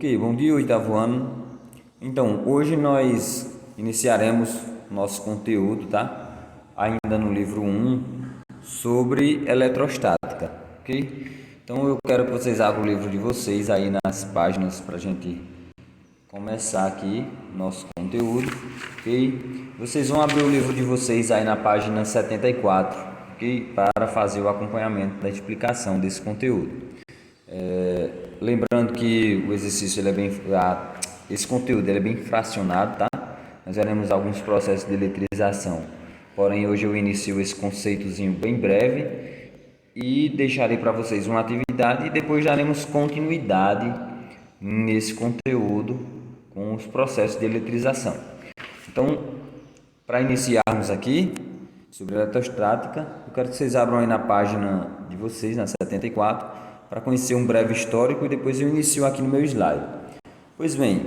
Ok, bom dia, oitavo ano. Então, hoje nós iniciaremos nosso conteúdo, tá? Ainda no livro um sobre eletrostática, ok? Então, eu quero que vocês abram o livro de vocês aí nas páginas para a gente começar aqui nosso conteúdo, ok? Vocês vão abrir o livro de vocês aí na página 74, ok? Para fazer o acompanhamento da explicação desse conteúdo. Lembrando que o exercício ele é esse conteúdo ele é bem fracionado, tá? Nós veremos alguns processos de eletrização. Porém, hoje eu inicio esse conceitozinho bem breve e deixarei para vocês uma atividade e depois daremos continuidade nesse conteúdo com os processos de eletrização. Então, para iniciarmos aqui sobre eletrostática, eu quero que vocês abram aí na página de vocês, na 74, para conhecer um breve histórico e depois eu inicio aqui no meu slide. Pois bem,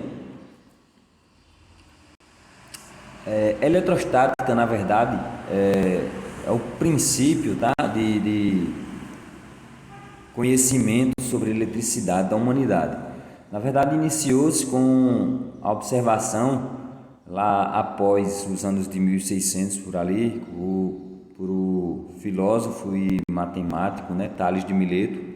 eletrostática, na verdade, é o princípio, tá, de conhecimento sobre eletricidade da humanidade. Na verdade, iniciou-se com a observação lá após os anos de 1600 por ali, por o filósofo e matemático, né, Tales de Mileto,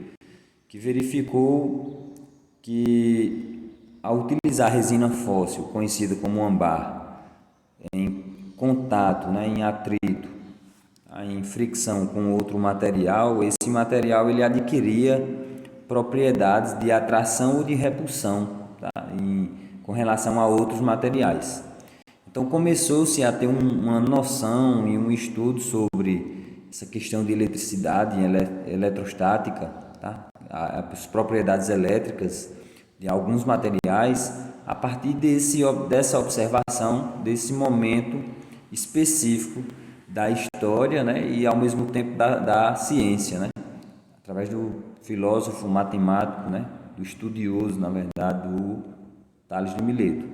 que verificou que ao utilizar resina fóssil, conhecida como âmbar, em contato, né, em atrito, em fricção com outro material, esse material ele adquiria propriedades de atração ou de repulsão, tá? Com relação a outros materiais. Então começou-se a ter uma noção e um estudo sobre essa questão de eletricidade, eletrostática, tá? As propriedades elétricas de alguns materiais a partir dessa observação, desse momento específico da história, né? E ao mesmo tempo da ciência, né? Através do filósofo matemático, né? Do estudioso, na verdade, do Tales de Mileto.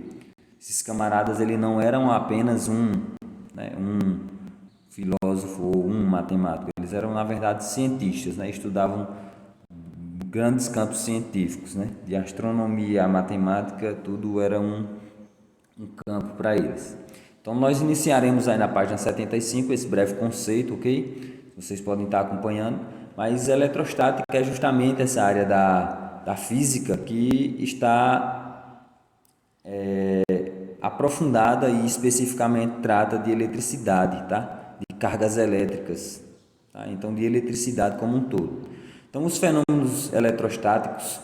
Esses camaradas ele não eram apenas um filósofo ou um matemático, eles eram na verdade cientistas, né? Estudavam grandes campos científicos, né? De astronomia a matemática, tudo era um campo para eles. Então nós iniciaremos aí na página 75 esse breve conceito, ok? Vocês podem estar acompanhando, mas eletrostática é justamente essa área da física que está aprofundada e especificamente trata de eletricidade, tá? De cargas elétricas, tá? Então de eletricidade como um todo. Então os fenômenos eletrostáticos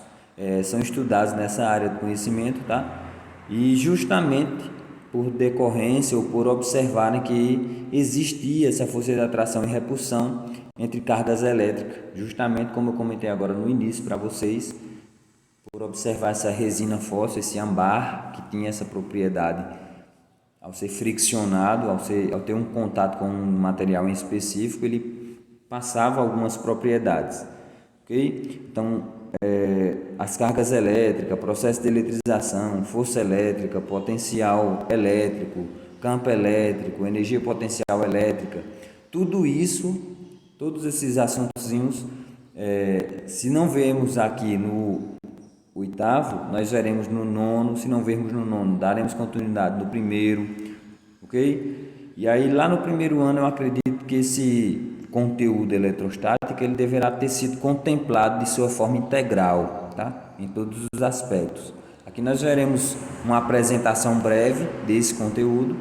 são estudados nessa área de conhecimento, tá? E justamente por decorrência ou por observarem que existia essa força de atração e repulsão entre cargas elétricas, justamente como eu comentei agora no início para vocês, por observar essa resina fóssil, esse âmbar, que tinha essa propriedade, ao ser friccionado, ao ter um contato com um material em específico, ele passava algumas propriedades, ok? Então, as cargas elétricas, processo de eletrização, força elétrica, potencial elétrico, campo elétrico, energia potencial elétrica, tudo isso, todos esses assuntos, se não vemos aqui no oitavo, nós veremos no nono. Se não vermos no nono, daremos continuidade no primeiro, ok? E aí lá no primeiro ano eu acredito que esse conteúdo eletrostático ele deverá ter sido contemplado de sua forma integral, tá? Em todos os aspectos. Aqui nós veremos uma apresentação breve desse conteúdo,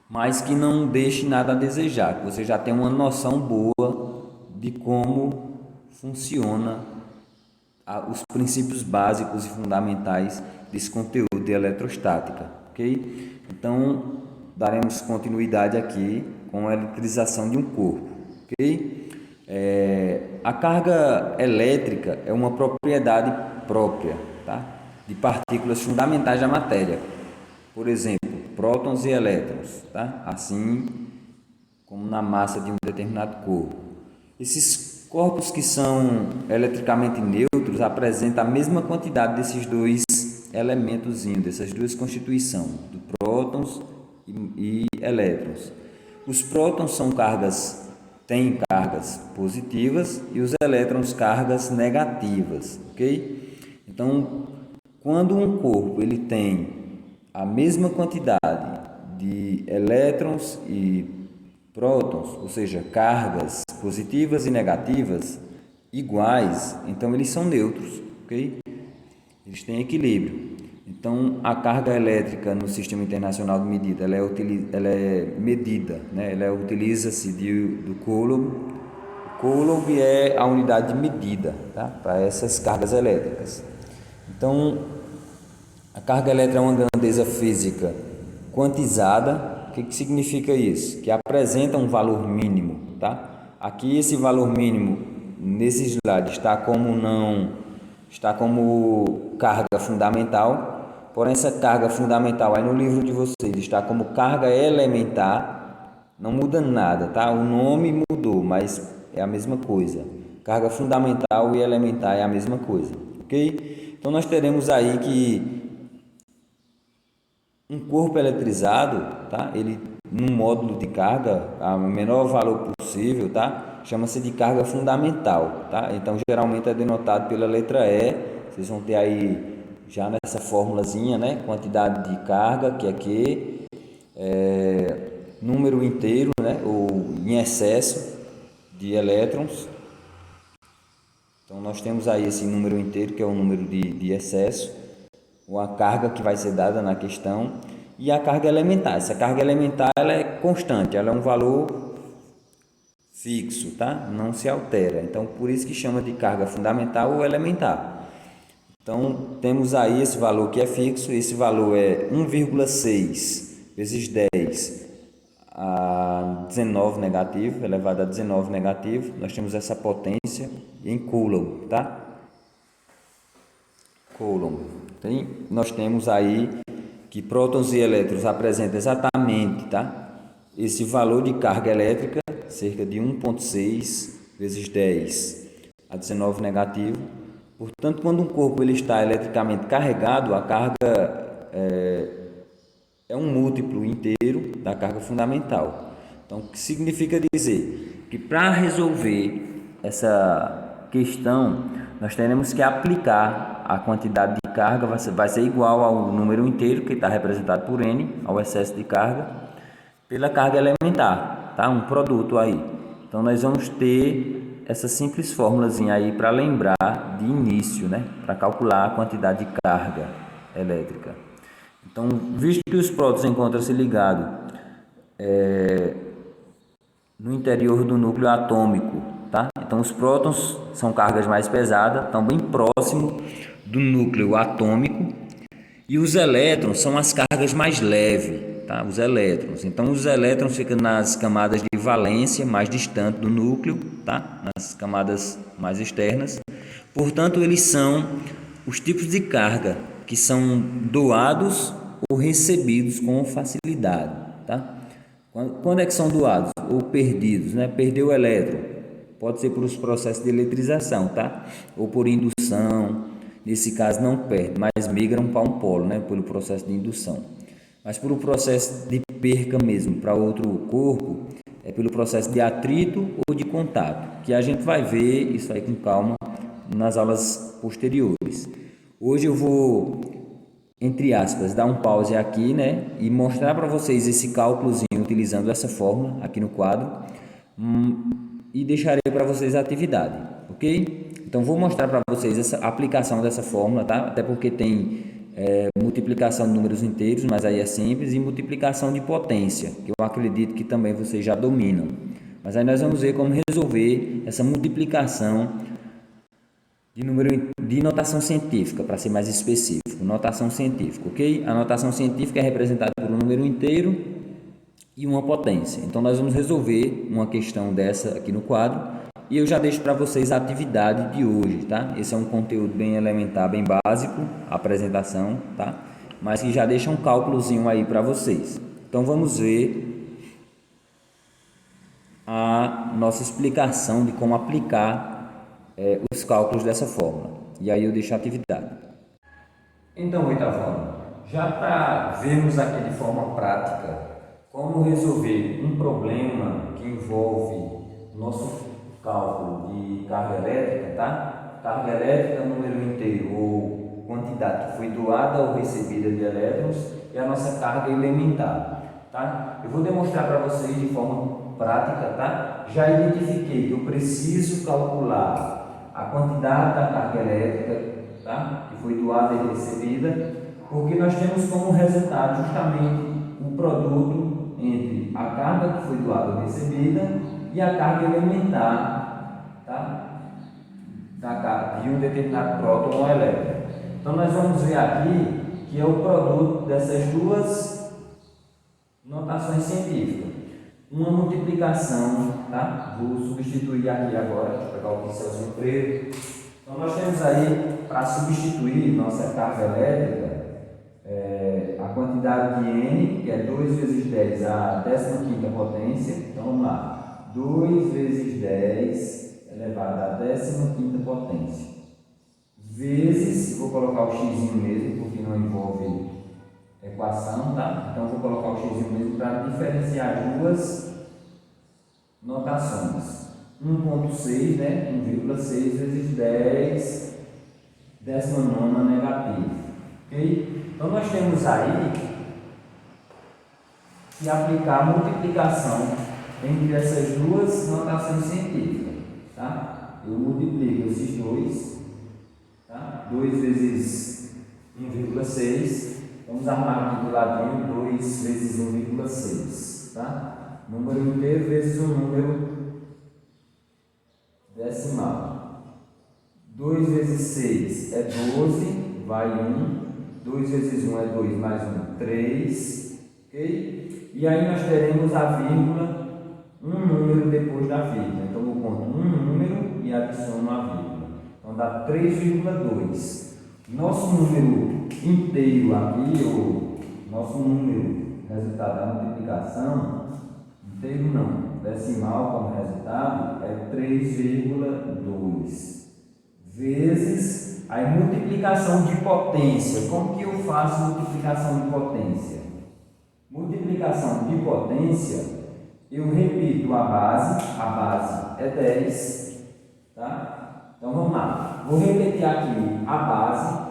mas que não deixe nada a desejar, que você já tenha uma noção boa de como funciona os princípios básicos e fundamentais desse conteúdo de eletrostática, ok? Então, daremos continuidade aqui com a eletrização de um corpo, ok? A carga elétrica é uma propriedade própria, tá? De partículas fundamentais da matéria, por exemplo, prótons e elétrons, tá? Assim como na massa de um determinado corpo. Esses corpos que são eletricamente neutros apresentam a mesma quantidade desses dois elementos, dessas duas constituições, de prótons e elétrons. Os prótons têm cargas positivas e os elétrons cargas negativas, ok? Então, quando um corpo ele tem a mesma quantidade de elétrons e prótons, ou seja, cargas positivas e negativas iguais, então eles são neutros, ok? Eles têm equilíbrio. Então, a carga elétrica no Sistema Internacional de Medida, ela é medida, né? Ela utiliza-se do Coulomb. O Coulomb é a unidade de medida, tá? Para essas cargas elétricas. Então, a carga elétrica é uma grandeza física quantizada. O que significa isso? Que apresenta um valor mínimo, tá? Aqui esse valor mínimo nesse slide está como carga fundamental, porém essa carga fundamental aí no livro de vocês está como carga elementar, não muda nada, tá? O nome mudou, mas é a mesma coisa. Carga fundamental e elementar é a mesma coisa, ok? Então nós teremos aí que um corpo eletrizado, tá? Ele num módulo de carga, a menor valor possível, tá? Chama-se de carga fundamental, tá? Então geralmente é denotado pela letra E. Vocês vão ter aí já nessa formulazinha, né? Quantidade de carga, que é Q, número inteiro, né? Ou em excesso de elétrons. Então nós temos aí esse número inteiro, que é o número de excesso, ou a carga que vai ser dada na questão, e a carga elementar. Essa carga elementar ela é constante, ela é um valor fixo, tá? Não se altera. Então por isso que chama de carga fundamental ou elementar. Então temos aí esse valor que é fixo, esse valor é 1,6 vezes 10 a 19 negativo, elevado a 19 negativo. Nós temos essa potência em Coulomb, tá? Coulomb. Nós temos aí que prótons e elétrons apresentam exatamente, tá? Esse valor de carga elétrica, cerca de 1,6 vezes 10 a 19 negativo. Portanto, quando um corpo ele está eletricamente carregado, a carga é um múltiplo inteiro da carga fundamental. Então, o que significa dizer? Que para resolver essa questão, nós teremos que aplicar a quantidade de carga, vai ser igual ao número inteiro, que está representado por N, ao excesso de carga, pela carga elementar, tá? Um produto aí. Então, nós vamos ter essa simples fórmulazinha aí para lembrar de início, né? Para calcular a quantidade de carga elétrica. Então, visto que os prótons encontram-se ligados no interior do núcleo atômico, tá? Então, os prótons são cargas mais pesadas, estão bem próximo do núcleo atômico, e os elétrons são as cargas mais leves, tá? Os elétrons. Então, os elétrons ficam nas camadas de valência mais distante do núcleo, tá? Nas camadas mais externas. Portanto, eles são os tipos de carga que são doados ou recebidos com facilidade, tá? Quando é que são doados ou perdidos, né? Perder o elétron pode ser por os processos de eletrização, tá? Ou por indução. Nesse caso não perde, mas migram para um polo, né? Pelo processo de indução. Mas por um processo de perca mesmo para outro corpo, é pelo processo de atrito ou de contato, que a gente vai ver isso aí com calma nas aulas posteriores. Hoje eu vou, entre aspas, dar um pause aqui, né, e mostrar para vocês esse cálculozinho utilizando essa fórmula aqui no quadro, e deixarei para vocês a atividade, ok? Então vou mostrar para vocês essa aplicação dessa fórmula, tá? Até porque tem multiplicação de números inteiros, mas aí é simples, e multiplicação de potência, que eu acredito que também vocês já dominam. Mas aí nós vamos ver como resolver essa multiplicação de número de notação científica, para ser mais específico, notação científica, ok? A notação científica é representada por um número inteiro e uma potência. Então nós vamos resolver uma questão dessa aqui no quadro, e eu já deixo para vocês a atividade de hoje, tá? Esse é um conteúdo bem elementar, bem básico, a apresentação, tá? Mas que já deixa um cálculozinho aí para vocês. Então vamos ver a nossa explicação de como aplicar os cálculos dessa fórmula. E aí eu deixo a atividade. Então, oitavão, já para vermos aqui de forma prática como resolver um problema que envolve nosso cálculo de carga elétrica, tá? Carga elétrica, número inteiro ou quantidade que foi doada ou recebida de elétrons e a nossa carga elementar, tá? Eu vou demonstrar para vocês de forma prática, tá? Já identifiquei que eu preciso calcular a quantidade da carga elétrica, tá? Que foi doada e recebida, porque nós temos como resultado justamente o produto entre a carga que foi doada ou recebida e a carga elementar, tá? De um determinado próton ou elétron. Então nós vamos ver aqui que é o produto dessas duas notações científicas. Uma multiplicação, tá? Vou substituir aqui agora, deixa eu pegar o pincelzinho preto. Então nós temos aí, para substituir nossa carga elétrica, a quantidade de N, que é 2 vezes 10 à 15ª potência. Então vamos lá, 2 vezes 10 elevado à 15ª potência, vezes, vou colocar o x mesmo, porque não envolve equação, tá? Então vou colocar o x mesmo para diferenciar duas notações. 1,6, né? 1,6 vezes 10 19ª negativo, ok? Então nós temos aí que aplicar a multiplicação entre essas duas notações científicas, tá? Eu multiplico esses dois, tá? 2 vezes 1,6, vamos armar aqui do ladinho, 2 vezes 1,6, tá? Número inteiro vezes um número decimal. 2 vezes 6 é 12, vai 1. 2 vezes 1 é 2, mais 1, 3. Ok? E aí nós teremos a vírgula, um número depois da vírgula. Então eu conto um número e adiciono a vírgula. Então dá 3,2. Nosso número inteiro aqui, ou nosso número resultado da multiplicação, inteiro não, decimal como resultado é 3,2 vezes a multiplicação de potência. Como que eu faço multiplicação de potência? Multiplicação de potência, eu repito a base é 10, tá? Então vamos lá, vou repetir aqui a base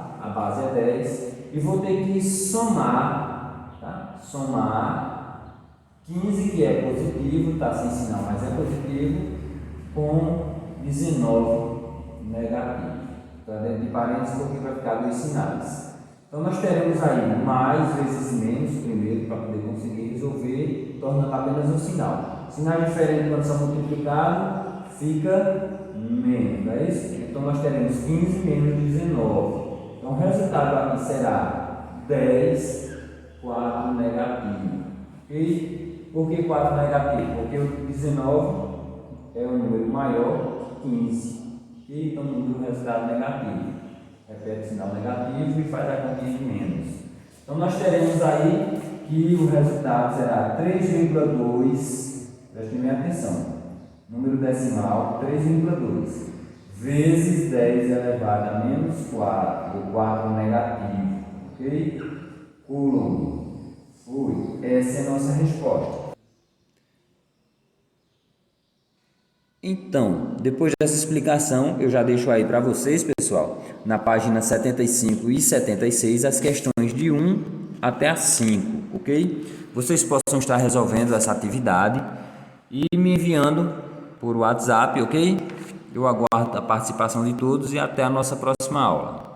é 10 e vou ter que somar, tá? Somar 15, que é positivo, tá sem sinal, mas é positivo, com 19 negativo. Está dentro de parênteses porque vai ficar dois sinais. Então nós teremos aí mais vezes menos primeiro para poder conseguir resolver, torna apenas um sinal. Sinais diferentes quando são multiplicados fica menos, não é isso? Então nós teremos 15 menos 19. Então o resultado aqui será 10, 4 negativo. Ok? Por que 4 negativo? Porque o 19 é um número maior que 15. E então o resultado negativo. Repete o sinal negativo e faz a continha de menos. Então nós teremos aí que o resultado será 3,2, preste bem atenção, número decimal 3,2 vezes 10 elevado a menos 4, o 4 negativo, ok? Coulomb. Foi. Essa é a nossa resposta. Então, depois dessa explicação, eu já deixo aí para vocês, pessoal, na página 75 e 76, as questões de 1 até a 5, ok? Vocês possam estar resolvendo essa atividade e me enviando por WhatsApp, ok? Eu aguardo a participação de todos e até a nossa próxima aula.